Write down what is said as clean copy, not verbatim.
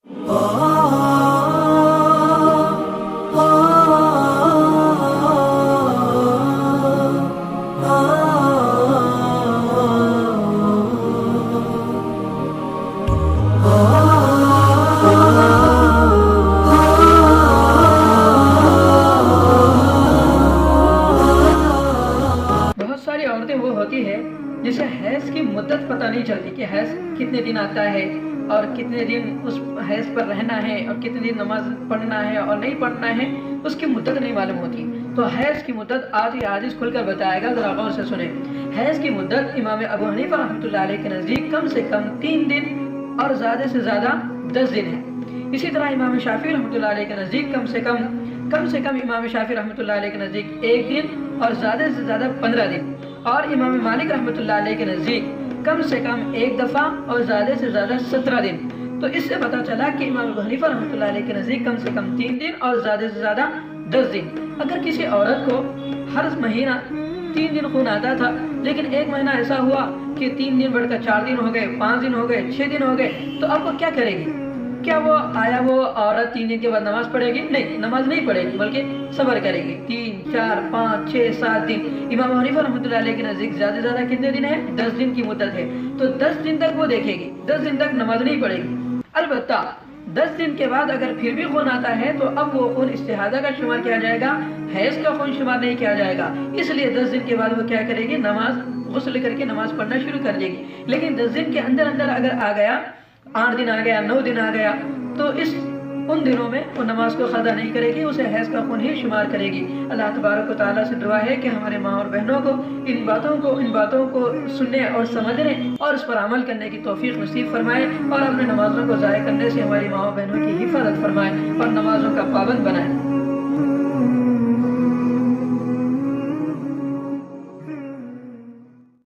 بہت ساری عورتیں وہ ہوتی ہے جسے حیض کی مدت پتہ نہیں چلتی کہ حیض کتنے دن آتا ہے اور کتنے دن اس حیض پر رہنا ہے اور کتنے دن نماز پڑھنا ہے اور نہیں پڑھنا ہے، اس کی مدت نہیں معلوم ہوتی۔ تو حیض کی مدت آج یہ حدیث کھل کر بتائے گا، ذرا غور سے سنیں۔ حیض کی مدت امام ابو حنیفہ رحمۃ اللہ علیہ کے نزدیک کم سے کم 3 دن اور زیادہ سے زیادہ 10 دن ہے۔ اسی طرح امام شافعی رحمۃ اللہ علیہ کے نزدیک کم سے کم امام شافعی رحمۃ اللہ علیہ کے نزدیک 1 دن اور زیادہ سے زیادہ 15 دن، اور امام مالک رحمۃ اللہ علیہ کے نزدیک کم سے کم 1 دفعہ اور زیادہ سے زیادہ 17 دن۔ تو اس سے پتہ چلا کہ امام ابو حنیفہ رحمۃ اللہ علیہ کے نزدیک کم سے کم 3 دن اور زیادہ سے زیادہ 10 دن۔ اگر کسی عورت کو ہر مہینہ 3 دن خون آتا تھا، لیکن ایک مہینہ ایسا ہوا کہ 3 دن بڑھ کر 4 دن ہو گئے، 5 دن ہو گئے، 6 دن ہو گئے، تو اب وہ کیا کرے گی؟ کیا وہ عورت 3 دن کے بعد نماز پڑھے گی؟ نہیں، نماز نہیں پڑھے گی، بلکہ صبر کرے گی 3 4 5 6 7 دن۔ امام حنیفہ رحمۃ اللہ علیہ کے نزدیک زیادہ سے زیادہ کتنے دن ہے؟ 10 دن کی مدت ہے۔ تو 10 دن تک وہ دیکھے گی، 10 دن تک نماز نہیں پڑھے گی۔ البتہ 10 دن کے بعد اگر پھر بھی خون آتا ہے تو اب وہ خون استحاضہ کا شمار کیا جائے گا، حیض کا خون شمار نہیں کیا جائے گا۔ اس لیے 10 دن کے بعد وہ کیا کرے گی؟ غسل کر کے نماز پڑھنا شروع کر دے گی۔ لیکن 10 دن کے اندر اگر آ گیا، 8 دن آ گیا، 9 دن آ گیا، تو ان دنوں میں وہ نماز کو قضا نہیں کرے گی، اسے حیض کا خون ہی شمار کرے گی۔ اللہ تبارک و تعالیٰ سے دعا ہے کہ ہمارے ماں اور بہنوں کو ان باتوں کو سننے اور سمجھنے اور اس پر عمل کرنے کی توفیق نصیب فرمائے، اور اپنے نمازوں کو ضائع کرنے سے ہماری ماں اور بہنوں کی حفاظت فرمائے اور نمازوں کا پابند بنائے۔